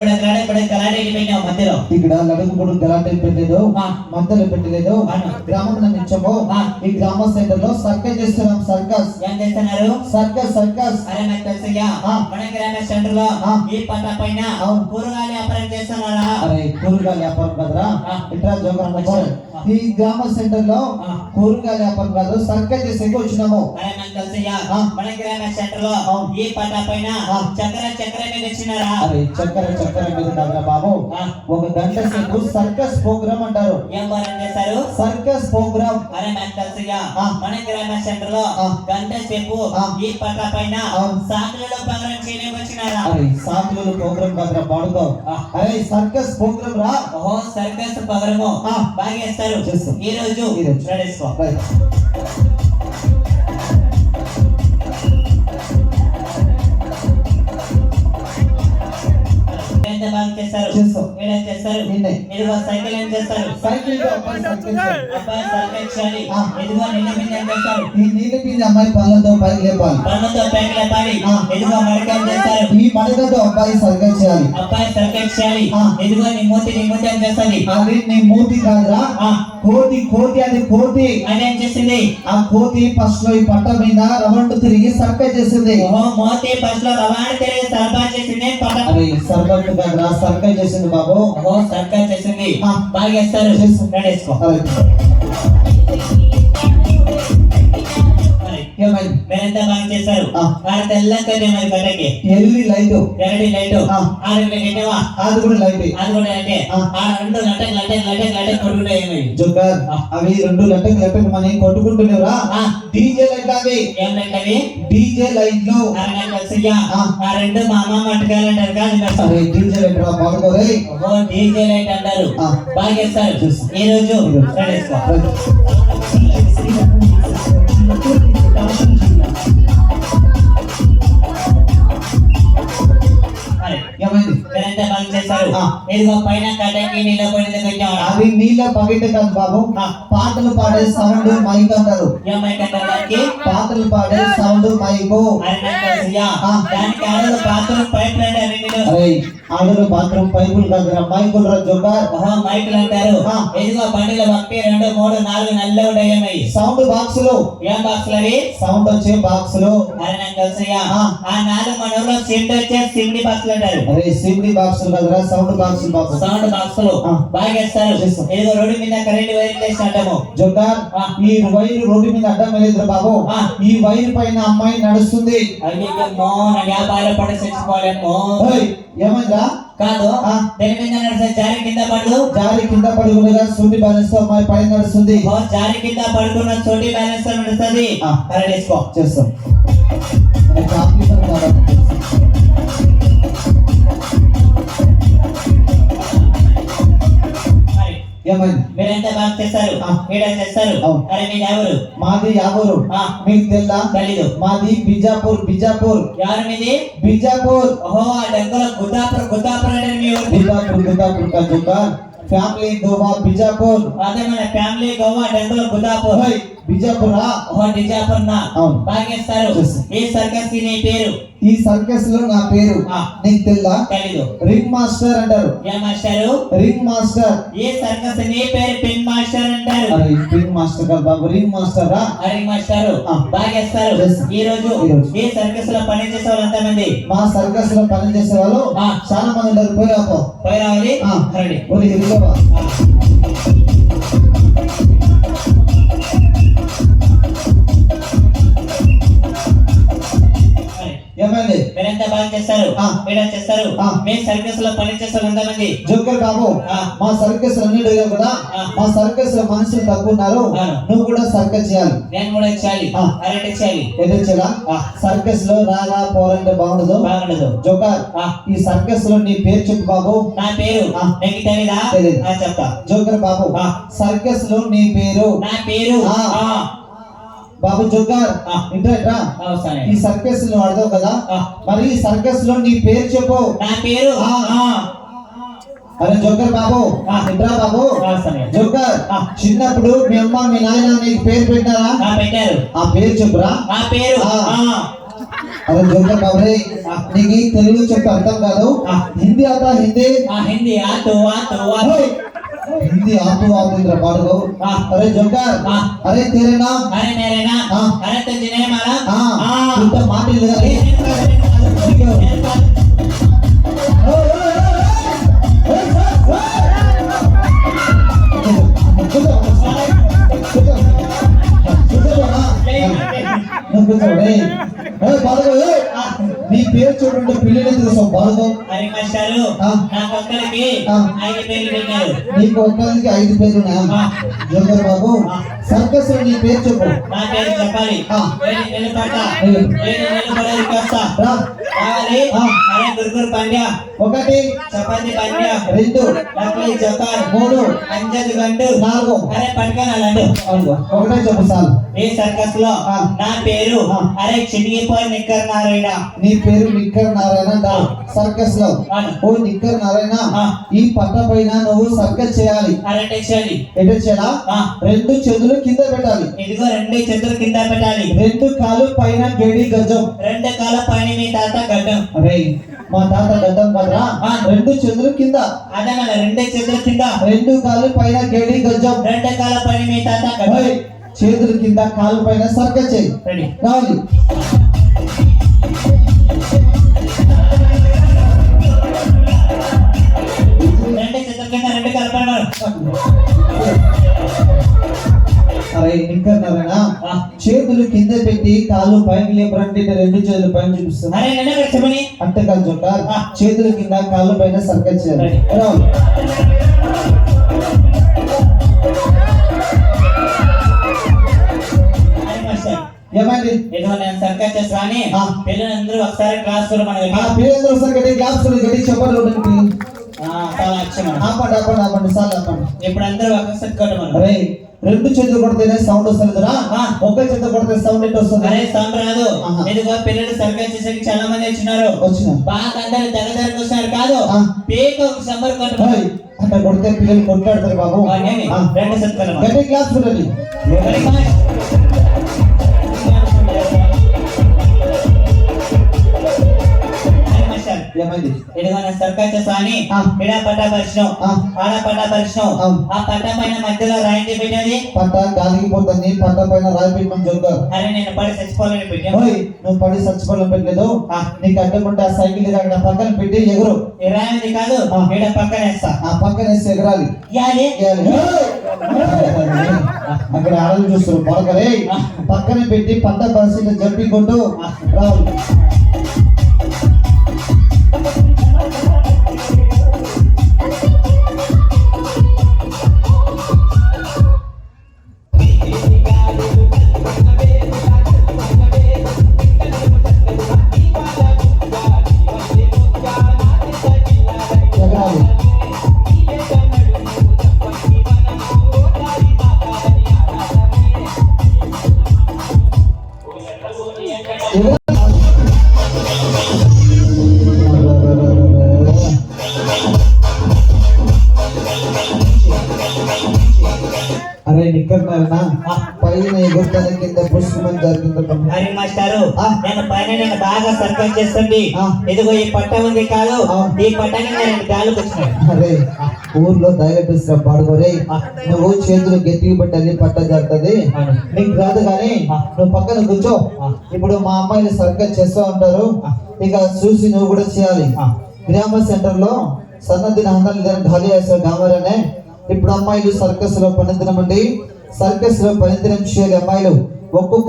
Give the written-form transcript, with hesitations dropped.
ఇక్కడ నడుగుబడు గలాటే పెట్టలేదు, మధ్యలో పెట్టలేదు. గ్రామం నిమిషము ఈ గ్రామ సెంటర్ లో సర్కస్ చేస్తున్నాం. సర్కస్ ఏం చేస్తున్నారు? Circus circus. అరే నాకు తెలుసయ్యా, మన గ్రామ సెంటర్ లో ఈ పట్ట పైన కూరగాయల వ్యాపారం చేస్తున్నారా? అరే కూరగాయల వ్యాపారం కదరా, ఇట్లా జోకరం. ఈ గ్రామ సెంటర్ లో కూరగాయల వ్యాపారం కాదు, సర్కస్ చేసేకి వచ్చినాము. అరే నాకు తెలుసయ్యా, మన గ్రామ సెంటర్ లో ఈ పట్ట పైన చక్కెర మీద వచ్చినారా? అరే చక్కెర మీద కాదురా బాబు, ఒక గంట సేపు సర్కస్ ప్రోగ్రామ్ అంటారు. ఏం వారం చేశారు? Circus programme. అరే నాకు తెలుసయ్యా, మన గ్రామ సెంటర్ లో గంట సేపు ఈ పట్ట పైన సాకులలో ప్రోగ్రామ్ చేయడానికి వచ్చినారా? అరే సాకులలో ప్రోగ్రామ్ కాదురా పాడుకో. అరే సర్కస్ ప్రోగ్రామ్ రా. ఓహో సర్కస్ ప్రోగ్రామ్ బాగా చేస్తారు. ఈ రోజు నడుచుకో. సైకిల్ ఏం చేస్తారు? అమ్మాయి పళ్ళతో పైకి లేపాలి. ఎదుగో మడకం చేస్తారు. ఈ మడకతో అబ్బాయి సర్కస్ చేయాలి. అబ్బాయి సర్కస్ చేయాలి. ఎదుగో నీ మూతి ఏం చేస్తుంది? అది నీ మూతి కాదురా, కోతి. అది కోతి. అదేం చేసింది? ఆ కోతి ఫస్ట్ లో ఈ పట్ట మీద రౌండ్ తిరిగి సర్కస్ చేసింది. మోతి ఫస్ట్ లో రవాణా తిరిగి సర్కస్ చేసింది. అరే సర్కస్ కాదురా, సర్కస్ చేసింది బాబు. సర్కస్ చేసింది. బాగా చేస్తారు. నడేసుకో. మీరంతా బాగా చేశారు. తెల్లంటే మరి కట్టకి ఎల్లి లైట్ ఎరడి లైట్ అది కూడా లైట్. అది కూడా అంటే రెండు లట్టకి కొట్టుకుంటాయి. జోకర్ అవి రెండు లట్టకి మనం కొట్టుకుంటున్నావురా. డీజే లైట్ అవి. ఏం లైట్ అవి? డీజే లైట్లు. ఆ రెండు మా అమ్మ మట్టుకాలంటారు కాదు. డీజే లైట్ రా బాగుకోరే. డీజే లైట్ అంటారు. బాగా చేస్తారు. ఈ రోజు అవి నీళ్ళ పగిట కాదు బాబు, పాటలు పాడే సౌండ్ మైక్ అంటారు. పాటలు పాడే సౌండ్ మైకు. ఆడలు బాత్రూమ్ పైపులు కాదురా, మైకులు రా జోకర్. మైకులు అంటారు. ఎదుగో బండిలో 1 2 3 4 నల్ల ఉంటాయి. సౌండ్ బాక్స్ లో. ఏం బాక్స్ లో? సౌండ్ వచ్చే బాక్స్ లో. అరే నాకు తెలుసయ్యా, ఆ 4 మనలో సిమ్డి వచ్చే సిమ్డి బాక్స్ అంటారు. అరే సిమ్డి బాక్స్ కదరా, సౌండ్ బాక్స్. సౌండ్ బాక్స్ లో బాగా చేస్తారు. ఏదో రోడ్డు మీద కరెంట్ వైర్ వేసి అంటాము. జోకర్ ఈ వైర్ రోడ్డు మీద అడ్డం వెళ్ళేది బాబు. ఈ వైర్ పైన అమ్మాయి నడుస్తుంది. అయ్యో వ్యాపారం పడి చచ్చిపోలేమో. ఏమైందా? కాదు, దేని మీద నడుస్తుంది? జారి కింద పడుకునేగా సూటి బ్యాలెన్స్ తో అమ్మాయి పైన నడుస్తుంది. జారి కింద పడుకున్న సూటి బ్యాలెన్స్ తో నడుస్తుంది. చేస్తాం. మీరంతా బాగా చేస్తారు. చేస్తారు. అరే మీ ఎవరు? మాది యావూరు. మీకు తెల్లా? తెలీదు. మాది బిజాపూర్. ఎవరు మీది? బిజాపూర్. ఓహో ఆ దగ్గర గుద్దాపూర్ అంటే మీ ఊరు? బిజాపూర్ का ఫ్యామిలీ గోవా బిజాపూర్. అదే మన ఫ్యామిలీ గోవా దగ్గర గుద్దాపూర్. బిజాపురా? బిజాపూర్ నా బాగా చేస్తారు. ఈ సర్కస్ కి నీ పేరు? ఈ సర్కస్ లో నా పేరు నీకు తెల్లా? తెలీదు. రింగ్ మాస్టర్ అంటారు. ఏ మాస్టర్? Ring master. ఈ సర్కస్ నీ పేరు పిన్ మాస్టర్ అంటారు. అరే పిన్ మాస్టర్ కాదు బాబు, రింగ్ మాస్టర్ రా. రింగ్ మాస్టర్ బాగా చేస్తారు. ఈ రోజు ఈ సర్కస్ లో పని చేసే వాళ్ళు ఎంత మంది? మా సర్కస్ లో పని చేసే వాళ్ళు చాలా మంది ఉన్నారు. పోయి రావాలి. ఏమైంది? మీరంతా బాగా చేస్తారు. చేస్తారు. మీ సర్కస్ లో పని చేస్తారు ఎంతమంది? జోకర్ బాబు మా సర్కస్ అన్ని కదా, మా సర్కస్ లో మనుషులు తక్కువ ఉన్నారు. నువ్వు కూడా సర్కస్ చేయాలి. నేను కూడా చేయాలి. అరెంట్ చేయాలి. ఎదురు చేయాలా? సర్కస్ లో రాగా పోరంటే బాగుండదు. జోకర్ ఈ సర్కస్ లో నీ పేరు చెప్పు బాబు. నా పేరు నీకు తెలీదా? చెప్తా. జోకర్ బాబు సర్కస్ లో నీ పేరు? నా పేరు బాబు జోకర్ ఇంటరా. ఈ సర్కస్ లో అడతావు కదా, మరి ఈ సర్కస్ లో నీ పేరు చెప్పు. నా పేరు అరే జోకర్ బాబు ఇంట్రా బాబు. జోకర్ చిన్నప్పుడు మీ అమ్మ మీ నాయన నీకు పేరు పెట్టారా? పెట్టారు. ఆ పేరు చెప్పురా. ఆ పేరు అరే జోకర్ బాబు రే నీకు తెలుగు చెప్తే అర్థం కాదు హిందీ ఆతా హిందీ हिंदी आतो आतो ఓయ్, हिंदी आतू आतू इंद्र पाड़ो अरे जोकर अरे तेरे नाम अरे मेरे नाम हाँ। अरे तुझे नहीं मालूम हाँ तू तो माटी लगा रे నీ పేరు చూడండి పిల్లలు తెలుసు బాలుగో अरे मास्टरू हाँ। నా కొక్కలకి हाँ। 5 పేర్లు పెట్టారు నీకు ఒక్కరికి 5 పేర్లు జోకర్ బాబు సర్కస్ లో నీ పేరు చెప్పు నా పేరు చెప్పాలి हाँ। ఏడు నిలబడ ఏడు. ఏడు నిలబడేది కస్తా రా కావాలి हाँ। అరే గురుగురు పండ్య ఒకటి చపాతి పండ్య రెండు నకలి జోకర్ మూడు అంజద్ గంటు నాలుగు అరే పడకనాలండు ఒకటే చెప్పు సార్ ఈ సర్కస్ లో हाँ। నా పేరు हाँ। అరే చినిగిపోయి నిక్కర్ నారాయణ నీ పేరు నిక్కర్ నారాయణ అంటారు సర్కస్ లో అవును. ఓ నిక్కర్ నారాయణ ఆ. ఈ పట్ట పైన నువ్వు సర్కస్ చేయాలి అరే టెక్స్టైల్ ఎటు చేయాలా ఆ. 2 చేతులు కింద పెట్టాలి ఇదిగో 2 చేతులు కింద పెట్టాలి 2 కాలు పైన గేడి గజం 2 కాళ్ళ పైన మీ తాత గడ్డం అరే మా తాత గడ్డం కదరా ఆ. 2 చేతులు కింద అదన 2 చేతుల కింద 2 కాలు పైన గేడి గజం 2 కాళ్ళ పైన మీ తాత గడ్డం ఓయ్, చేతుల కింద కాలు పైన సర్కస్ చేయి రెడీ రావాలి రెండు చేతుల కింద 2 కాళ్ళ పైన అరే నిక్కర్ నారాయణ ఆ. చేతులు కింద పెట్టి కాలు పైకి లేపరంటే 2 చేతులు పైన చూపిస్తున్నా అరే నన్ను ఇక్కడ చెప్పని అంతే కాదు జోకర్ ఆ. చేతుల కింద కాళ్ళు పైన సర్కస్ చేయాలి రెడీ. రావాలి. అరే మాస్టర్ ఏమైంది ఇదిగో నేను సర్కస్ చేస్తాని ఆ. పిల్లలందరూ ఒకసారి క్లాస్ లో మన ఆ పిల్లలందరూ ఒకసారి గట్టి గ్లాస్ గట్టి చెప్పండి ఒకటి. చాలా అక్షరం ఆపండి ఆపండి ఆపండి సార్ ఆపండి ఇప్పుడు అందరూ ఒకసారి కొట్టమను అరే 2 చేతులు కొడితేనే సౌండ్ వస్తుందిరా ఆ. ఒక చేతులు కొడితే సౌండ్ ఎట్టు వస్తుంది అరే సౌండ్ రాదు ఆహా. ఇదిగో పిల్లలు సర్కస్ చేసేకి చాలా మంది వచ్చినారు వచ్చిన బాగా అందరూ దగ్గరకు వస్తున్నారు కాదు ఆ. పేక ఒక సంబర్ కొట్టమను అట్లా కొడితే పిల్లలు కొట్లాడతారు బాబు ఏమి? ఆ. 2 సత్కరమా గట్టి గ్లాస్ కొట్టండి వెరీ మచ్ ఏమైంది ఇదిగో నేను సర్కస్ చేస్తాని ఆ. ఇడ పట్ట పరిశ్రమ ఆ. ఆడ పట్ట పరిశ్రమ అవును. ఆ పట్ట పైన మధ్యలో రాయించి పెట్టేది పట్ట గాలికి పోతుంది పట్ట పైన రాయి పెట్టమని జోకర్ అరే నేను పడి చచ్చిపోవాలని పెట్టాను ఓయ్ నువ్వు పడి చచ్చిపోవడం పెట్టలేదు ఆ. నీకు అడ్డకుంటే ఆ సైకిల్ అక్కడ పక్కన పెట్టి ఎగురు ఈ రాయింది కాదు ఆ. ఇడ పక్కన వేస్తా ఆ పక్కన వేసి ఎగరాలి ఇయాలి ఎగరాలి. అక్కడ ఆడలు చూస్తారు పడకరే పక్కన పెట్టి పంట పరిస్థితి జరుపుకుంటూ రావాలి ఎగరాలి అరే నిక్కర్ నారాయణ పైన ఎగురుతాను కింద పుష్పమని జరిగింది హరి మాస్టారు ఆ. నేను బాగా సర్కస్ చేస్తుంది ఆ. ఇదిగో ఈ పట్ట ఉంది కాదు ఆ. ఈ పట్టని నేను గాలికి వచ్చినాను అరే ఊర్లో డైరెక్టర్స్ పాడుకోరే నువ్వు చేతులు గట్టిగా పెట్టాలి పట్ట జరుగుతుంది నీకు రాదు కానీ నువ్వు పక్కన కూర్చో ఇప్పుడు మా అమ్మాయిలు సర్కస్ చేస్తూ ఉంటారు ఇక చూసి నువ్వు కూడా చేయాలి గ్రామ సెంటర్ లో సన్నదిన హందాలు ఖాళీ చేస్తారు గామరనే ఇప్పుడు అమ్మాయిలు సర్కస్ లో పనిదినం అండి సర్కస్ లో పనిదినం చేయాలి అమ్మాయిలు ఒక్కొక్క